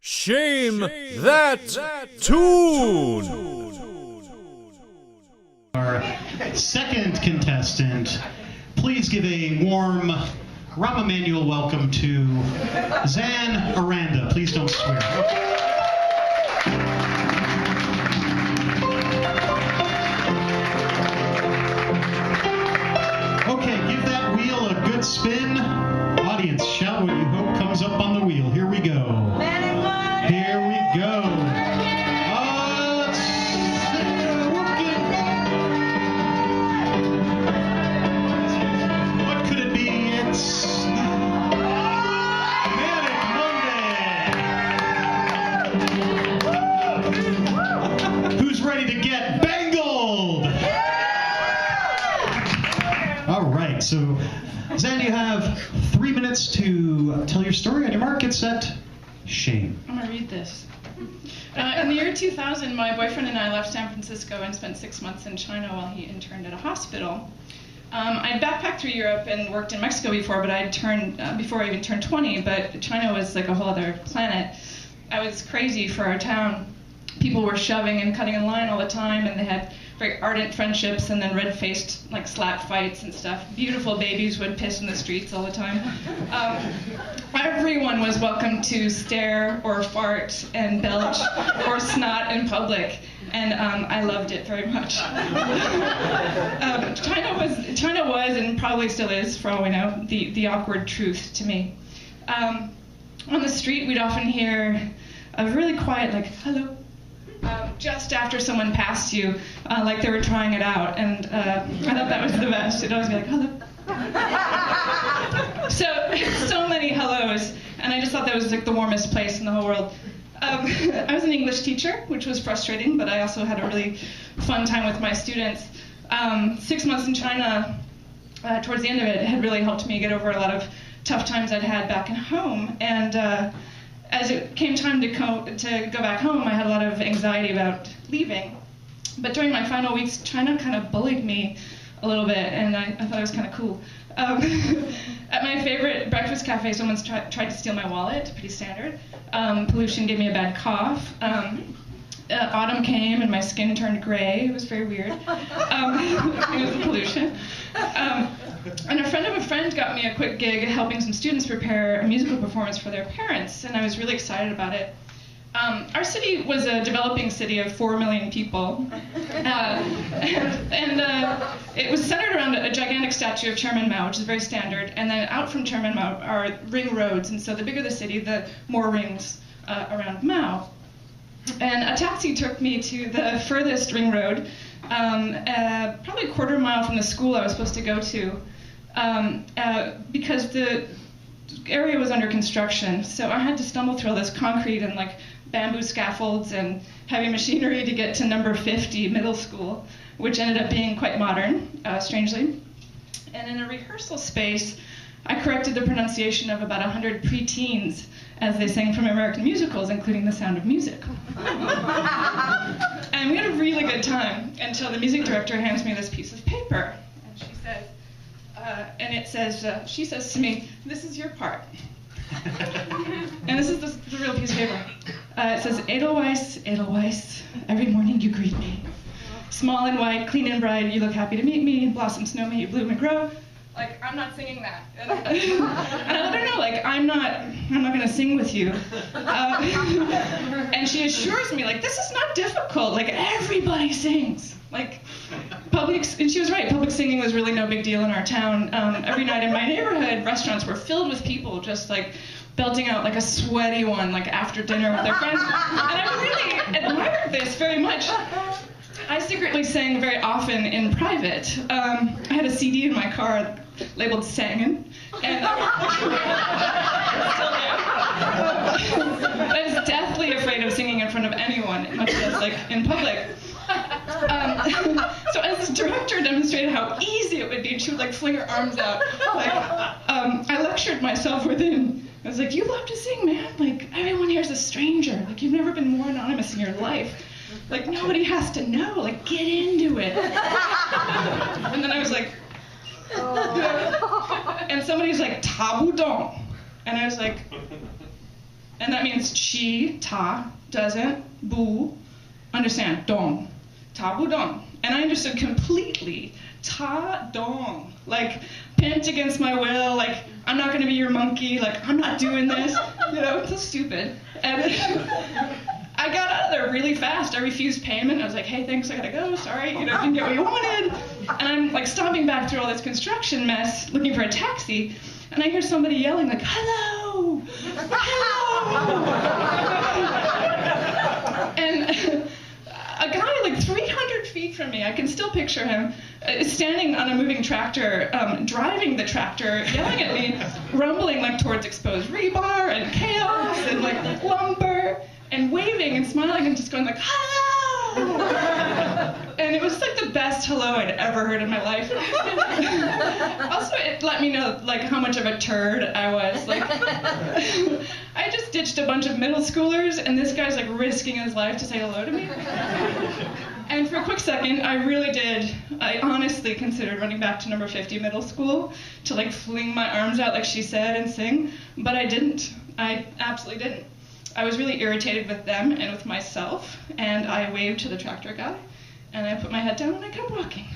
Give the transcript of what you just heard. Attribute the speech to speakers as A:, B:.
A: Shame that tune!
B: Our second contestant, please give a warm Rahm Emanuel welcome to Xan Aranda. Please don't swear. Okay, give that wheel a good spin. Audience, shout what you hope comes up on the wheel. Here we go. Here we go. What could it be? It's Manic Monday. Who's ready to get bangled? All right, so Xan, you have 3 minutes to tell your story. On your mark, get set, shame.
C: I'm going to read this. In the year 2000, my boyfriend and I left San Francisco and spent 6 months in China while he interned at a hospital. I'd backpacked through Europe and worked in Mexico before, but I'd turned, before I even turned 20, but China was like a whole other planet. I was crazy for our town. People were shoving and cutting in line all the time, and they had very ardent friendships and then red-faced like slap fights and stuff. Beautiful babies would piss in the streets all the time. Everyone was welcome to stare or fart and belch or snot in public, and I loved it very much. China was and probably still is, for all we know, the awkward truth to me. On the street, we'd often hear a really quiet, like, hello, just after someone passed you, like they were trying it out, and I thought that was the best. It'd always be like, hello. So many hellos, and I just thought that was like the warmest place in the whole world. I was an English teacher, which was frustrating, but I also had a really fun time with my students. 6 months in China, towards the end of it, had really helped me get over a lot of tough times I'd had back at home, and as it came time to go back home, I had a lot of anxiety about leaving. But during my final weeks, China kind of bullied me a little bit, and I thought it was kind of cool. At my favorite breakfast cafe, someone's tried to steal my wallet, pretty standard. Pollution gave me a bad cough. Autumn came and my skin turned gray. It was very weird. It was the pollution. And a friend of a friend got me a quick gig helping some students prepare a musical performance for their parents, and I was really excited about it. Our city was a developing city of 4 million people, and it was centered around a gigantic statue of Chairman Mao, which is very standard, and then out from Chairman Mao are ring roads, and so the bigger the city, the more rings around Mao. And a taxi took me to the furthest ring road, probably a quarter mile from the school I was supposed to go to, because the area was under construction, so I had to stumble through all this concrete and like bamboo scaffolds and heavy machinery to get to number 50 middle school, which ended up being quite modern, strangely. And in a rehearsal space, I corrected the pronunciation of about 100 preteens as they sang from American musicals, including The Sound of Music. And we had a really good time until the music director hands me this piece of paper. And she says, she says to me, "This is your part." And this is the real piece of paper. It says, "Edelweiss, Edelweiss, every morning you greet me. Small and white, clean and bright, you look happy to meet me. Blossom, snow me, you bloom and grow." Like, I'm not singing that. And I let her know, like, I'm not gonna sing with you. And she assures me, like, this is not difficult. Like, everybody sings. Like, and she was right, public singing was really no big deal in our town. Every night in my neighborhood, restaurants were filled with people just like belting out like a sweaty one, like after dinner with their friends. And I really admired this very much. I secretly sang very often in private. I had a CD in my car labeled "Sangin'," and I was deathly afraid of singing in front of anyone, much less like in public. So as the director demonstrated how easy it would be, she would like fling her arms out. Like, I lectured myself within. I was like, "You love to sing, man. Like, everyone here's a stranger. Like, you've never been more anonymous in your life. Like, nobody has to know. Like, get into it." And then I was like, and somebody's like, "Taboudon," and I was like, And that means chi, ta, doesn't, bu, understand, dong. Ta, bu, dong. And I understood completely. Ta, dong. Like, pent against my will, like, I'm not gonna be your monkey, like, I'm not doing this. You know, it's so stupid. And I got out of there really fast. I refused payment. I was like, hey, thanks, I gotta go, sorry, you know, didn't get what you wanted. And I'm like stomping back through all this construction mess, looking for a taxi, and I hear somebody yelling like, hello, hello. And a guy like 300 feet from me, I can still picture him, is standing on a moving tractor, driving the tractor, yelling at me, rumbling like towards exposed rebar and chaos and like lumber, and waving and smiling and just going like, hello! And it was like the best hello I'd ever heard in my life. Also, it let me know like how much of a turd I was. Like, I just ditched a bunch of middle schoolers, and this guy's like risking his life to say hello to me. And for a quick second, I honestly considered running back to number 50 middle school to like fling my arms out like she said and sing, but I didn't. I absolutely didn't. I was really irritated with them and with myself, and I waved to the tractor guy, and I put my head down and I kept walking.